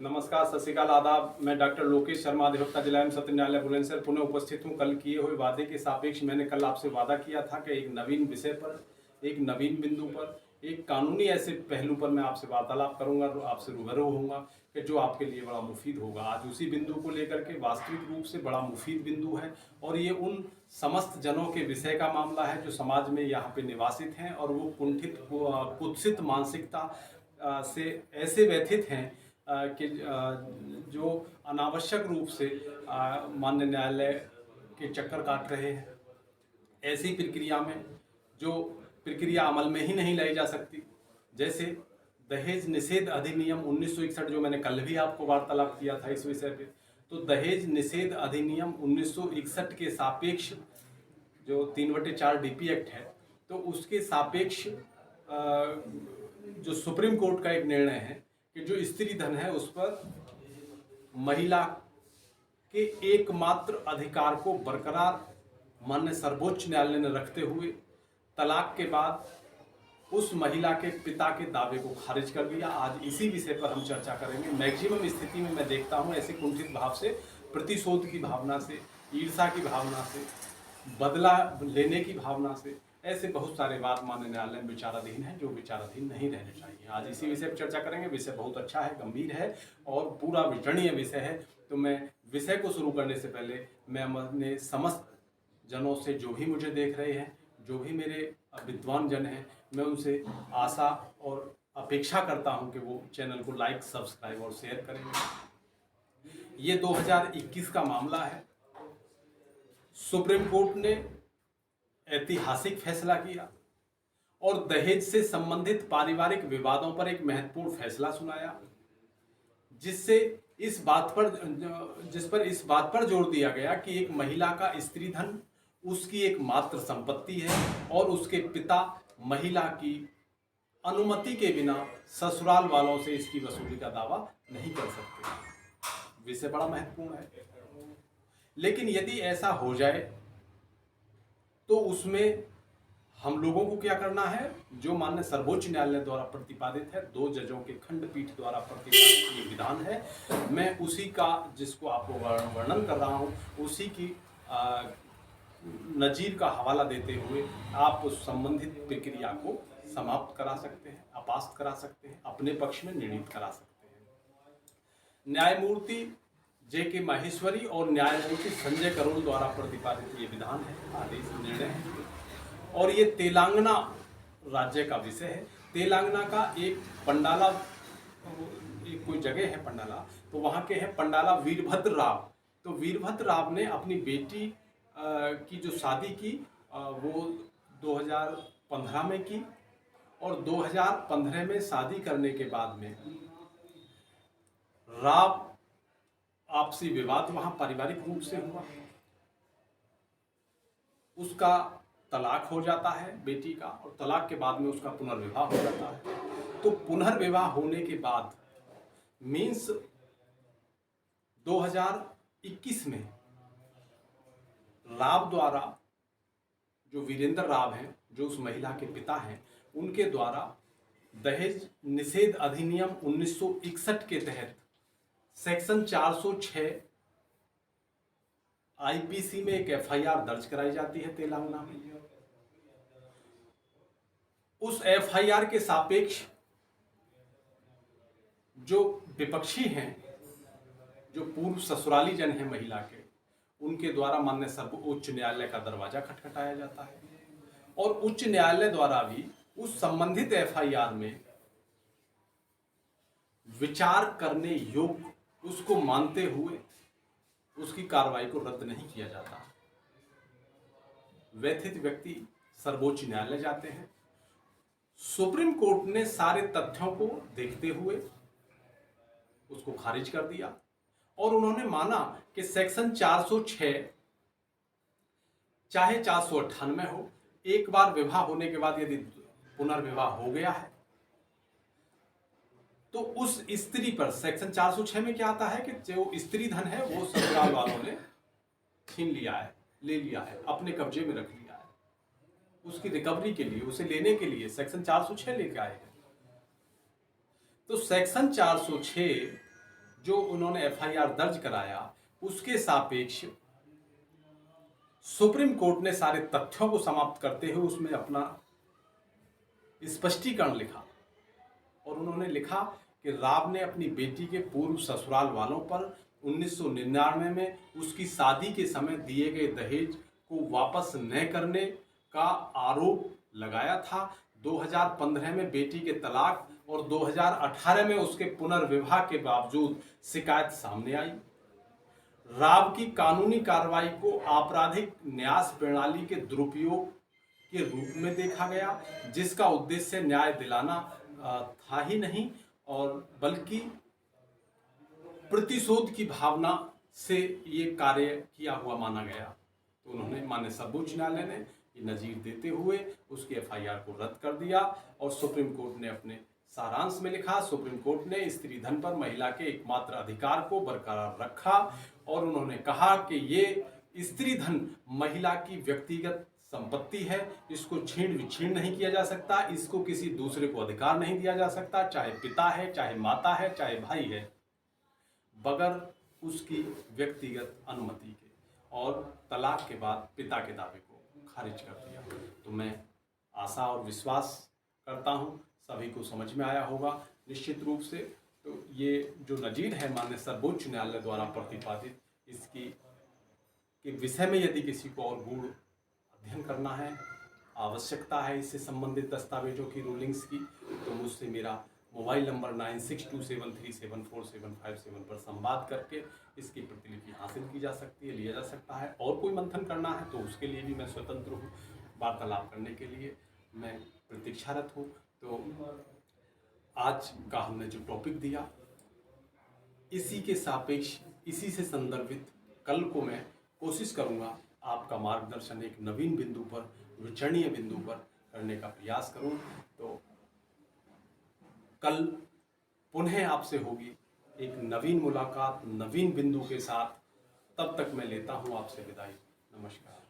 नमस्कार, सत श्री अकाल, आदाब। मैं डॉक्टर लोकेश शर्मा, अधिवक्ता जिला एवं सत्र न्यायालय बुलंदशहर पुनः उपस्थित हूँ। कल किए हुए वादे के सापेक्ष मैंने कल आपसे वादा किया था कि एक नवीन विषय पर, एक नवीन बिंदु पर, एक कानूनी ऐसे पहलू पर मैं आपसे वार्तालाप करूंगा, आपसे रूबरू होऊंगा कि जो आपके लिए बड़ा मुफीद होगा। आज उसी बिंदु को लेकर के वास्तविक रूप से बड़ा मुफीद बिंदु है और ये उन समस्त जनों के विषय का मामला है जो समाज में यहाँ पे निवासित हैं और वो कुत्सित मानसिकता से ऐसे व्यथित हैं कि जो अनावश्यक रूप से माननीय न्यायालय के चक्कर काट रहे हैं। ऐसी प्रक्रिया में जो प्रक्रिया अमल में ही नहीं लाई जा सकती, जैसे दहेज निषेध अधिनियम 1961, जो मैंने कल भी आपको वार्तालाप किया था इस विषय पे। तो दहेज निषेध अधिनियम 1961 के सापेक्ष जो 3/4 डीपी एक्ट है, तो उसके सापेक्ष जो सुप्रीम कोर्ट का एक निर्णय है कि जो स्त्री धन है उस पर महिला के एकमात्र अधिकार को बरकरार माननीय सर्वोच्च न्यायालय ने रखते हुए तलाक के बाद उस महिला के पिता के दावे को खारिज कर दिया। आज इसी विषय पर हम चर्चा करेंगे। मैक्सिमम स्थिति में मैं देखता हूं ऐसे कुंठित भाव से, प्रतिशोध की भावना से, ईर्षा की भावना से, बदला लेने की भावना से ऐसे बहुत सारे बात माननीय न्यायालय में विचाराधीन है जो विचाराधीन नहीं रहने चाहिए। आज इसी विषय पर चर्चा करेंगे। विषय बहुत अच्छा है, गंभीर है और पूरा विवरणीय विषय है। तो मैं विषय को शुरू करने से पहले मैं अपने समस्त जनों से, जो भी मुझे देख रहे हैं, जो भी मेरे विद्वान जन हैं, मैं उनसे आशा और अपेक्षा करता हूं कि वो चैनल को लाइक, सब्सक्राइब और शेयर करेंगे। ये 2021 का मामला है। सुप्रीम कोर्ट ने ऐतिहासिक फैसला किया और दहेज से संबंधित पारिवारिक विवादों पर एक महत्वपूर्ण फैसला सुनाया, जिस पर इस बात पर जोर दिया गया कि एक महिला का स्त्री धन उसकी एक मात्र संपत्ति है और उसके पिता महिला की अनुमति के बिना ससुराल वालों से इसकी वसूली का दावा नहीं कर सकते। विषय बड़ा महत्वपूर्ण है। लेकिन यदि ऐसा हो जाए तो उसमें हम लोगों को क्या करना है? जो माननीय सर्वोच्च न्यायालय द्वारा प्रतिपादित है, 2 जजों के खंडपीठ द्वारा प्रतिपादित ये विधान है, मैं उसी का, जिसको आपको वर्णन कर रहा हूँ, उसी की नजीर का हवाला देते हुए आप उस संबंधित प्रक्रिया को समाप्त करा सकते हैं, अपास्त करा सकते हैं, अपने पक्ष में निर्णीत करा सकते हैं। न्यायमूर्ति J.K. माहेश्वरी और न्यायमूर्ति संजय करोल द्वारा प्रतिपादित ये विधान है, आदेश, निर्णय है और ये तेलंगाना राज्य का विषय है। तेलंगाना का एक पंडाला, एक कोई जगह है पंडाला, तो वहाँ के हैं पंडाला वीरभद्र राव। तो वीरभद्र राव ने अपनी बेटी की जो शादी की वो 2015 में की और 2015 में शादी करने के बाद में राव आपसी विवाद वहां पारिवारिक रूप से हुआ, उसका तलाक हो जाता है बेटी का और तलाक के बाद में उसका पुनर्विवाह हो जाता है। तो पुनर्विवाह होने के बाद मीन्स 2021 में राव द्वारा, जो वीरेंद्र राव हैं, जो उस महिला के पिता हैं, उनके द्वारा दहेज निषेध अधिनियम 1961 के तहत सेक्शन 406 आईपीसी में एक एफआईआर दर्ज कराई जाती है तेलंगाना में। उस एफआईआर के सापेक्ष जो विपक्षी हैं, जो पूर्व ससुराली जन हैं महिला के, उनके द्वारा माननीय सर्वोच्च न्यायालय का दरवाजा खटखटाया जाता है और उच्च न्यायालय द्वारा भी उस संबंधित एफआईआर में विचार करने योग्य, उसको मानते हुए उसकी कार्रवाई को रद्द नहीं किया जाता। व्यथित व्यक्ति सर्वोच्च न्यायालय जाते हैं। सुप्रीम कोर्ट ने सारे तथ्यों को देखते हुए उसको खारिज कर दिया और उन्होंने माना कि सेक्शन 406 चाहे 498 हो, एक बार विवाह होने के बाद यदि पुनर्विवाह हो गया है तो उस स्त्री पर, सेक्शन 406 में क्या आता है कि जो स्त्री धन है वो ससुराल वालों ने छीन लिया है, ले लिया है, अपने कब्जे में रख लिया है, उसकी रिकवरी के लिए, उसे लेने के लिए सेक्शन 406 लेके आए हैं। तो सेक्शन 406 जो उन्होंने एफआईआर दर्ज कराया उसके सापेक्ष सुप्रीम कोर्ट ने सारे तथ्यों को समाप्त करते हुए उसमें अपना स्पष्टीकरण लिखा और उन्होंने लिखा कि राव ने अपनी बेटी के पूर्व ससुराल वालों पर 1999 में उसकी शादी के समय दिए गए दहेज को वापस न करने का आरोप लगाया था। 2015 में बेटी के तलाक और 2018 में उसके पुनर्विवाह के बावजूद शिकायत सामने आई। राव की कानूनी कार्रवाई को आपराधिक न्यास प्रणाली के दुरुपयोग के रूप में देखा गया, जिसका उद्देश्य न्याय दिलाना था ही नहीं और बल्कि प्रतिशोध की भावना से ये कार्य किया हुआ माना गया। तो उन्होंने माननीय सर्वोच्च न्यायालय ने ये नजीर देते हुए उसकी एफआईआर को रद्द कर दिया और सुप्रीम कोर्ट ने अपने सारांश में लिखा, सुप्रीम कोर्ट ने स्त्री धन पर महिला के एकमात्र अधिकार को बरकरार रखा और उन्होंने कहा कि ये स्त्री धन महिला की व्यक्तिगत संपत्ति है, इसको छीन विछीन नहीं किया जा सकता, इसको किसी दूसरे को अधिकार नहीं दिया जा सकता, चाहे पिता है, चाहे माता है, चाहे भाई है, बगैर उसकी व्यक्तिगत अनुमति के। और तलाक के बाद पिता के दावे को खारिज कर दिया। तो मैं आशा और विश्वास करता हूँ सभी को समझ में आया होगा निश्चित रूप से। तो ये जो नजीर है माननीय सर्वोच्च न्यायालय द्वारा प्रतिपादित, इसकी के विषय में यदि किसी को और गूढ़ अध्ययन करना है, आवश्यकता है इससे संबंधित दस्तावेजों की रूलिंग्स की, तो मुझसे मेरा मोबाइल नंबर 9627374757 पर संवाद करके इसकी प्रतिलिपि हासिल की जा सकती है, लिया जा सकता है। और कोई मंथन करना है तो उसके लिए भी मैं स्वतंत्र हूँ, वार्तालाप करने के लिए मैं प्रतीक्षारत हूँ। तो आज का हमने जो टॉपिक दिया, इसी के सापेक्ष, इसी से संदर्भित कल को मैं कोशिश करूँगा आपका मार्गदर्शन एक नवीन बिंदु पर, विचरणीय बिंदु पर करने का प्रयास करूँ। तो कल पुनः आपसे होगी एक नवीन मुलाकात नवीन बिंदु के साथ। तब तक मैं लेता हूँ आपसे विदाई। नमस्कार।